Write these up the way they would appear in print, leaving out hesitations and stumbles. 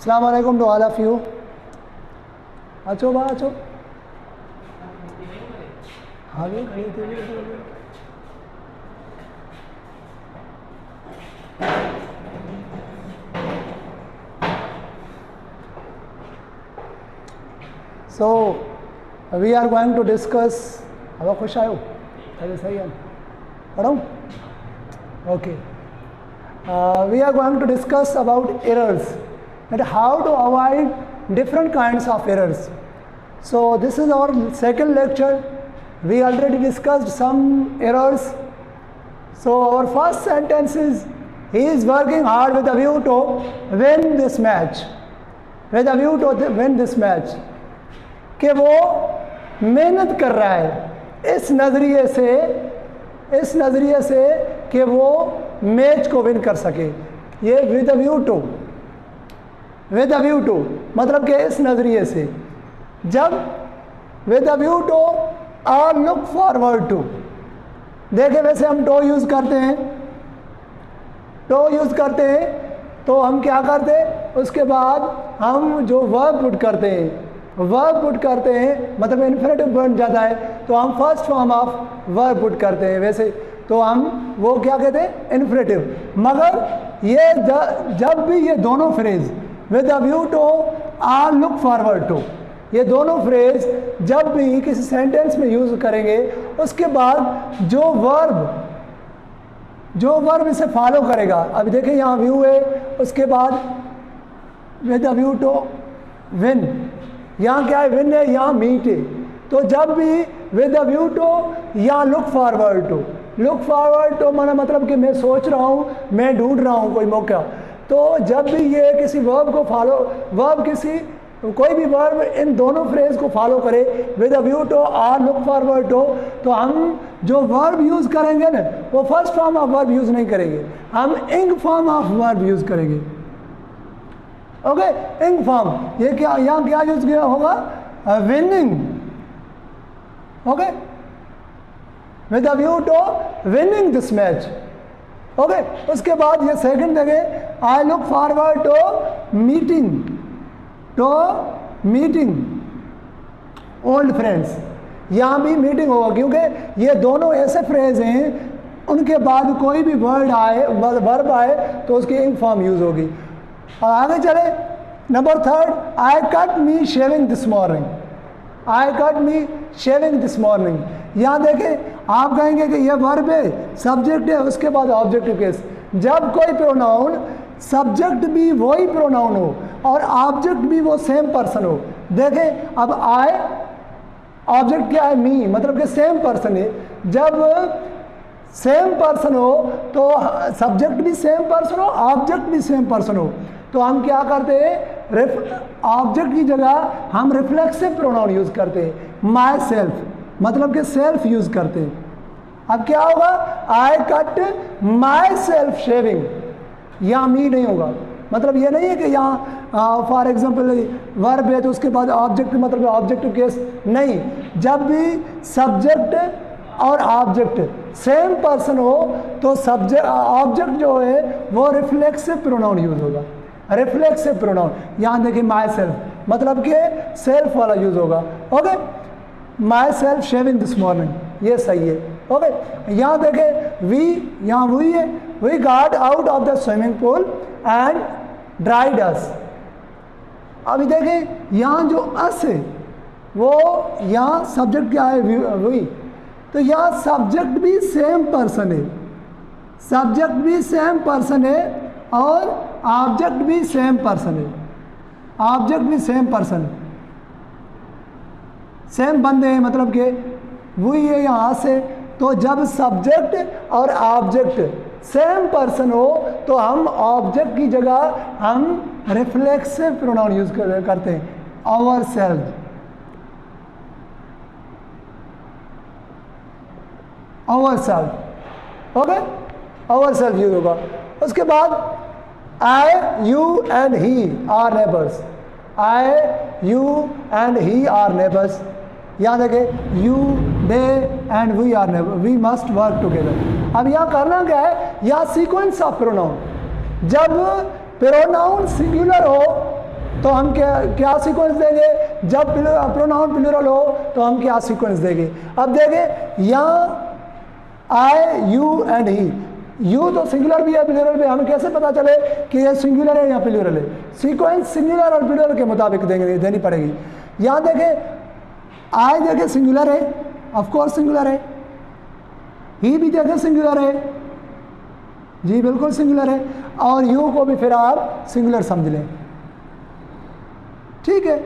अस्सलाम वालेकुम to all of you. अच्छो बा अच्छो हाँ so we are going to discuss. अब खुश आयो अरे सही है पढ़ूँ okay. We are going to discuss about errors and how to avoid different kinds of errors. So this is our second lecture. We already discussed some errors. So our first sentence is, he is working hard with a view to win this match. With a view to win this match. कि वो मेहनत कर रहा है इस नज़रिए से कि वो मैच को विन कर सके। ये विद अ व्यू टू मतलब कि इस नज़रिए से। जब विद अ व्यू टू और लुक फॉरवर्ड टू, देखे वैसे हम टू यूज़ करते हैं तो हम क्या करते हैं, उसके बाद हम जो वर्ब पुट करते हैं मतलब इन्फिनेटिव बन जाता है तो हम first form of verb put करते हैं, वैसे तो हम वो क्या कहते हैं इन्फिनेटिव। मगर ये जब भी ये दोनों phrase with a view to और लुक फॉरवर्ड टू, ये दोनों फ्रेज जब भी किसी सेंटेंस में यूज़ करेंगे उसके बाद जो वर्ब इसे फॉलो करेगा। अभी देखिए यहाँ व्यू है, उसके बाद with a view to win, यहाँ क्या है विन है, यहाँ मीट है। तो जब भी विद अ व्यू टू या लुक फॉरवर्ड टू माना मतलब कि मैं सोच रहा हूँ, मैं ढूंढ रहा हूँ कोई मौका, तो जब भी ये किसी वर्ब को कोई भी वर्ब इन दोनों फ्रेज को फॉलो करे विद अ व्यू टू और लुक फॉरवर्ड टू, तो हम जो वर्ब यूज़ करेंगे ना वो first form of verb use नहीं करेंगे, हम ing form of verb use करेंगे। ओके इंग फॉर्म, ये क्या यहाँ क्या यूज़ किया होगा, winning. Okay with a view to winning this match. Okay उसके बाद ये सेकंड देखें, I look forward to meeting old friends. यहाँ भी मीटिंग होगा क्योंकि ये दोनों ऐसे फ्रेज हैं उनके बाद कोई भी वर्ब आए तो उसकी इंग फॉर्म यूज़ होगी। और आगे चले number third, I cut me shaving this morning. यहाँ देखें आप कहेंगे कि ये वर्ब है, सब्जेक्ट है, उसके बाद ऑब्जेक्टिव केस। जब कोई प्रोनाउन सब्जेक्ट भी वही प्रोनाउन हो और ऑब्जेक्ट भी वो सेम पर्सन हो, देखें अब आई ऑब्जेक्ट क्या है मी, मतलब कि सेम पर्सन है। जब सेम पर्सन हो तो सब्जेक्ट भी सेम पर्सन हो, ऑब्जेक्ट भी सेम पर्सन हो, तो हम क्या करते हैं ऑब्जेक्ट की जगह हम रिफ्लेक्सिव प्रोनाउन यूज़ करते हैं, माई सेल्फ मतलब कि सेल्फ यूज़ करते हैं। अब क्या होगा, I cut my self shaving, यहाँ मी नहीं होगा। मतलब ये नहीं है कि यहाँ फॉर एग्जांपल वर्ब है तो उसके बाद ऑब्जेक्ट मतलब ऑब्जेक्टिव केस नहीं। जब भी सब्जेक्ट और ऑब्जेक्ट सेम पर्सन हो तो ऑब्जेक्ट जो है वो रिफ्लेक्सिव प्रोनाउन यूज़ होगा, रिफ्लेक्सिव प्रोनाउन। यहाँ देखिए माई सेल्फ मतलब कि सेल्फ वाला यूज़ होगा। Okay myself shaving this morning, ये सही है। ओके यहाँ देखें यहाँ वी है, we got out of the swimming pool and dried us. अभी देखें यहाँ जो अस है वो यहाँ सब्जेक्ट क्या है वी, तो यहाँ सब्जेक्ट भी सेम पर्सन है, और ऑब्जेक्ट भी सेम पर्सन है, सेम बंदे हैं मतलब कि वही है यहाँ से। तो जब सब्जेक्ट और ऑब्जेक्ट सेम पर्सन हो तो हम ऑब्जेक्ट की जगह हम रिफ्लेक्सिव प्रोनाउन यूज करते हैं, ourselves. Okay ourselves use होगा। उसके बाद I you and he are neighbours, यहाँ देखें you they and we are neighbour, we must work together. अब यहाँ करना क्या है, यहाँ सीक्वेंस ऑफ प्रोनाउन। जब प्रोनाउन सिंगुलर हो तो हम क्या सीक्वेंस देंगे? जब प्रोनाउन प्लूरल हो तो हम क्या सीक्वेंस देंगे? अब देंगे यहाँ आई, यू एंड ही। यू तो सिंगुलर भी है, प्लूरल भी है, हमें कैसे पता चले कि ये सिंगुलर है या प्लूरल है? सीक्वेंस सिंगुलर और प्लूरल के मुताबिक देनी पड़ेगी। यहाँ देखें आई देखें सिंगुलर है, ऑफ कोर्स सिंगुलर है। ही भी देखें सिंगुलर है, जी बिल्कुल सिंगुलर है। और यू को भी फिर आप सिंगुलर समझ लें, ठीक है।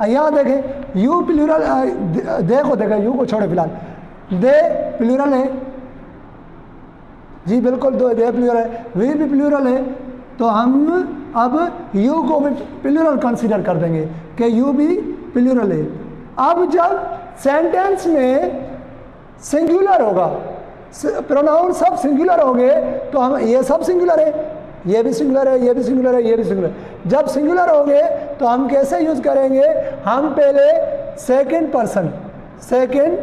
यहाँ देखें यू प्लूरल, देखो देखें यू को छोड़े फिलहाल, दे प्लूरल है, जी बिल्कुल दे प्लूरल है, वी भी प्लूरल है। तो हम अब यू को भी प्लूरल कंसीडर कर देंगे कि यू भी प्लूरल है। अब जब सेंटेंस में सिंगुलर होगा, प्रोनाउन सब सिंगुलर होंगे तो हम ये सब सिंगुलर है, ये भी सिंगुलर है, ये भी सिंगुलर है, ये भी सिंगुलर। जब सिंगुलर होंगे तो हम कैसे यूज करेंगे? हम पहले सेकंड पर्सन, सेकंड,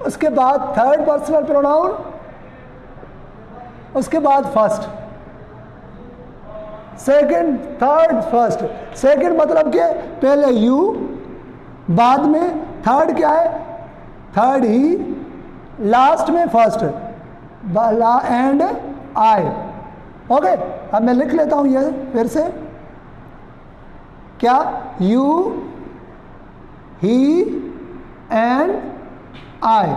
उसके बाद थर्ड पर्सनल प्रोनाउन, उसके बाद first, second third first. Second मतलब के पहले यू, बाद में थर्ड क्या है? थर्ड ही, लास्ट में फर्स्ट एंड आई। ओके, अब मैं लिख लेता हूं ये फिर से, क्या? You, he and I.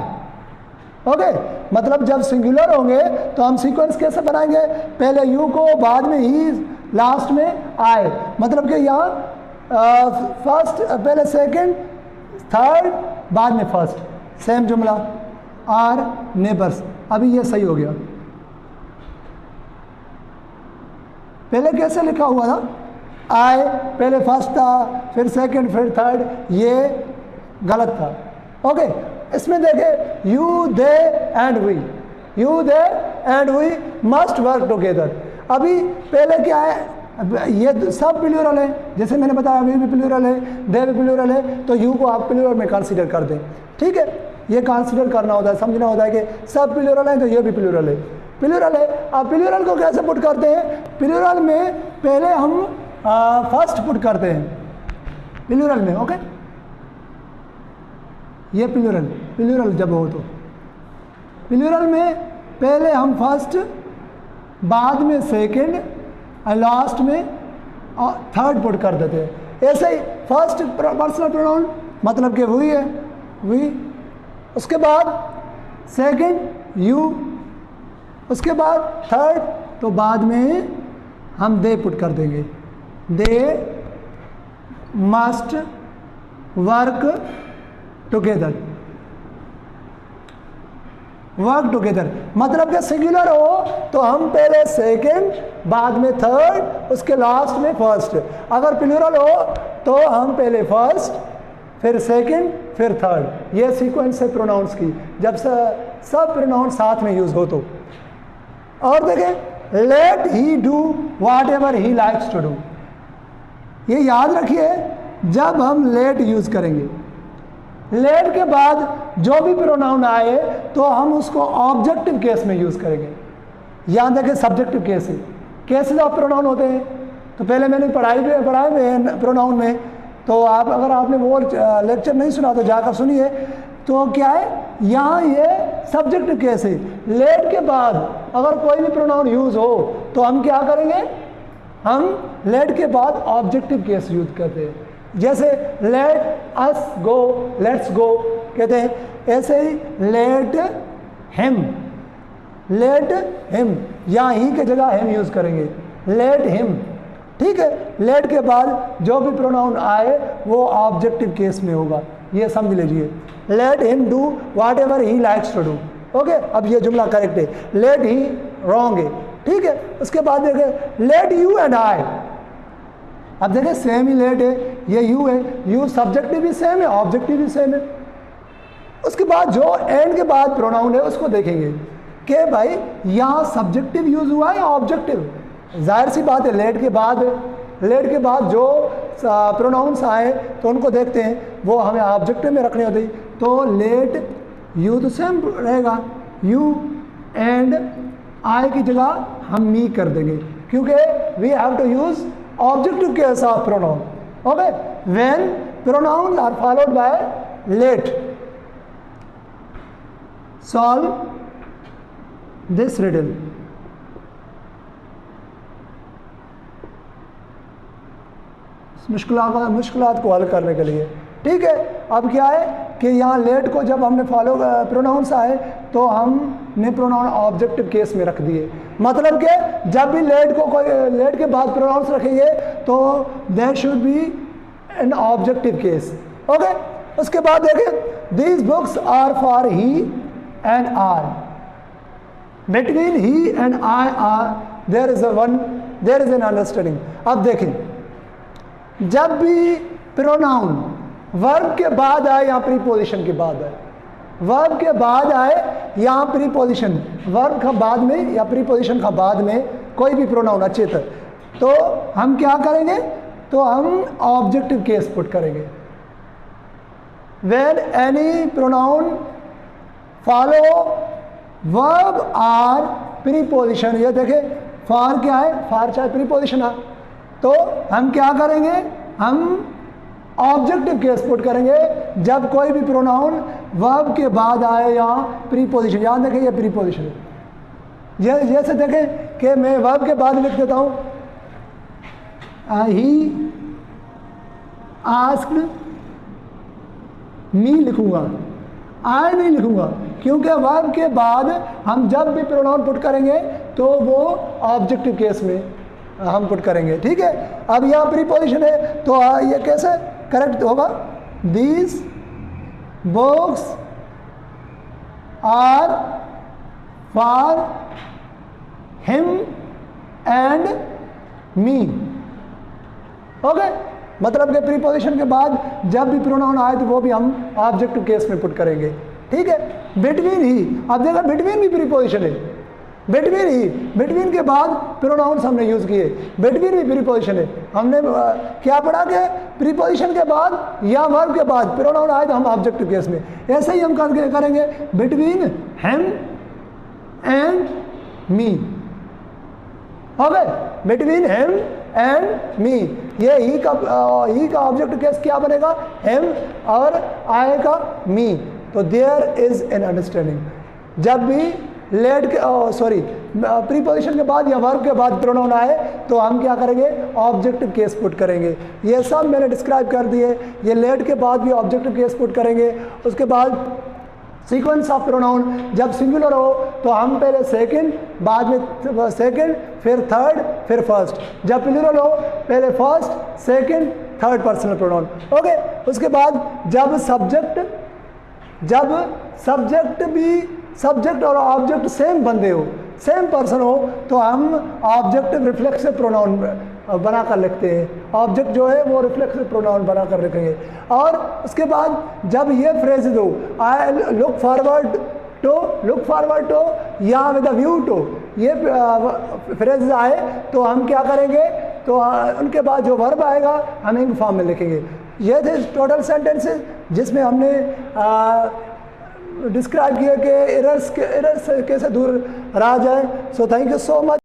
Okay, मतलब जब सिंगुलर होंगे तो हम सीक्वेंस कैसे बनाएंगे? पहले यू को, बाद में ही, लास्ट में आई। मतलब कि यहाँ फर्स्ट, पहले सेकंड, थर्ड, बाद में फर्स्ट, सेम जुमला। आर नेबर्स, अभी ये सही हो गया। पहले कैसे लिखा हुआ था? आई पहले फर्स्ट था, फिर सेकंड, फिर थर्ड, ये गलत था। ओके, इसमें देखें you, they and we, you, they and we must work together. अभी पहले क्या है? ये सब प्लूरल है, जैसे मैंने बताया वी भी प्लूरल है, दे भी प्लूरल है, तो यू को आप प्लूरल में कंसीडर कर दें, ठीक है। ये कंसीडर करना होता है, समझना होता है कि सब प्लूरल है तो ये भी प्लूरल है, प्लूरल है। अब प्लूरल को कैसे पुट करते हैं? प्लूरल में पहले हम फर्स्ट पुट करते हैं प्लूरल में। ओके, ये प्लूरल जब हो तो प्लूरल में पहले हम फर्स्ट, बाद में सेकंड, लास्ट में थर्ड पुट कर देते हैं। ऐसे ही फर्स्ट पर्सनल प्रोनाउन मतलब कि वी है, वी, उसके बाद सेकंड यू, उसके बाद थर्ड, तो बाद में हम दे पुट कर देंगे। They must work together, work together मतलब कि सिंगुलर हो तो हम पहले सेकंड, बाद में थर्ड, उसके लास्ट में फर्स्ट। अगर प्लूरल हो तो हम पहले फर्स्ट, फिर सेकंड, फिर थर्ड। ये सीक्वेंस है प्रोनाउंस की, जब सब प्रोनाउंस साथ में यूज हो तो। और देखें let he do whatever he likes to do, ये याद रखिए जब हम लेट यूज करेंगे, लेट के बाद जो भी प्रोनाउन आए तो हम उसको ऑब्जेक्टिव केस में यूज करेंगे। यहाँ देखें सब्जेक्टिव केस है, केसेस ऑफ प्रोनाउन होते हैं, तो पहले मैंने पढ़ाए हुए प्रोनाउन में, तो आप अगर आपने वो लेक्चर नहीं सुना तो जाकर सुनिए। तो क्या है, यहाँ ये सब्जेक्टिव केस है। लेट के बाद अगर कोई भी प्रोनाउन यूज हो तो हम क्या करेंगे, हम लेट के बाद ऑब्जेक्टिव केस यूज करते हैं। जैसे let us go, let's go कहते हैं, ऐसे ही लेट हिम, लेट हिम, यहाँ ही के जगह हिम यूज करेंगे, लेट हिम, ठीक है। लेट के बाद जो भी प्रोनाउन आए वो ऑब्जेक्टिव केस में होगा, ये समझ लीजिए। Let him do whatever he likes to do, okay. अब ये जुमला करेक्ट है, लेट ही रॉन्ग है, ठीक है। उसके बाद देखें लेट यू एंड आई, अब देखें सेम ही लेट है, ये यू है, यू सब्जेक्टिव भी सेम है, ऑब्जेक्टिव भी सेम है। उसके बाद जो एंड के बाद प्रोनाउन है उसको देखेंगे कि भाई यहाँ सब्जेक्टिव यूज हुआ है या ऑब्जेक्टिव। जाहिर सी बात है लेट के बाद जो प्रोनाउंस आए तो उनको देखते हैं, वो हमें ऑब्जेक्टिव में रखने होते हैं। तो लेट यू तो सेम रहेगा, यू एंड आई की जगह हम मी कर देंगे, क्योंकि we have to use objective case of pronoun. Okay, when pronoun are followed by let. Solve this riddle. मुश्किलात को हल करने के लिए. ठीक है, अब क्या है कि यहाँ लेट को जब हमने फॉलो प्रोनाउंस आए तो हमने प्रोनाउन ऑब्जेक्टिव केस में रख दिए. मतलब कि जब भी लेट के बाद प्रोनाउंस रखेंगे तो there should be an objective case. Okay, उसके बाद देखें, these books are for he and are. Between he and I are there is an understanding. अब देखें, जब भी प्रोनाउन वर्ब के बाद आए या प्रीपोजिशन के बाद आए, वर्ब के बाद आए या प्रीपोजिशन, वर्ब का बाद में या प्रीपोजिशन का बाद में कोई भी प्रोनाउन अच्छे तक, तो हम क्या करेंगे, तो हम ऑब्जेक्टिव केस पुट करेंगे. When any pronoun follow verb or preposition. ये देखें, फॉर क्या है, फॉर चाहे प्रीपोजिशन है, तो हम क्या करेंगे, हम ऑब्जेक्टिव केस पुट करेंगे जब कोई भी प्रोनाउन वर्ब के बाद आए या प्रीपोजिशन. याद देखें, ये प्रीपोजिशन है. जैसे देखें कि मैं वर्ब के बाद लिख देता हूँ, ही आस्क्ड मी लिखूंगा, आई नहीं लिखूंगा, क्योंकि वर्ब के बाद हम जब भी प्रोनाउन पुट करेंगे तो वो ऑब्जेक्टिव केस में हम पुट करेंगे. ठीक है, अब यहाँ प्रीपोजिशन है तो ये कैसे करेक्ट होगा, these books are for him and me. Okay, मतलब कि प्रीपोजिशन के बाद जब भी प्रोनाउन आए तो वो भी हम ऑब्जेक्टिव केस में पुट करेंगे. ठीक है, बिटवीन ही, अब देखो बिटवीन भी प्रीपोजिशन है. बिटवीन ही, बिटवीन के बाद प्रोनाउंस हमने यूज किए, बिटवीन भी प्रीपोजिशन है. हमने क्या पढ़ा कि प्रीपोजिशन के बाद या वर्ब के बाद प्रोनाउन आए तो हम ऑब्जेक्टिव केस में. ऐसे ही हम करेंगे between him and me. Okay, between him and मी, ये ही का ऑब्जेक्टिव केस क्या बनेगा, हिम, और आई का मी. तो देयर इज एन अंडरस्टैंडिंग. जब भी लेट के प्रीपोजिशन के बाद या वर्ब के बाद प्रोनाउन आए तो हम क्या करेंगे, ऑब्जेक्टिव केस पुट करेंगे. ये सब मैंने डिस्क्राइब कर दिए. ये लेट के बाद भी ऑब्जेक्टिव केस पुट करेंगे. उसके बाद सीक्वेंस ऑफ प्रोनाउन, जब सिंगुलर हो तो हम पहले सेकंड, बाद में सेकंड, फिर थर्ड, फिर फर्स्ट. जब प्लूरल हो पहले first, second, third personal pronoun. Okay, उसके बाद जब सब्जेक्ट और ऑब्जेक्ट सेम बंदे हो, सेम पर्सन हो, तो हम ऑब्जेक्टिव रिफ्लेक्सिव प्रोनाउन बनाकर लिखते हैं. ऑब्जेक्ट जो है वो रिफ्लेक्सिव प्रोनाउन बनाकर लिखेंगे. और उसके बाद जब ये फ्रेजेज हो, आई लुक फॉरवर्ड टू या विद अ व्यू टू, ये फ्रेजेज आए तो हम क्या करेंगे, तो उनके बाद जो वर्ब आएगा हम इंग फॉर्म में लिखेंगे. ये थे टोटल सेंटेंसेस जिसमें हमने डिस्क्राइब किया कि एरर्स कैसे दूर रहा जाए. So thank you so much.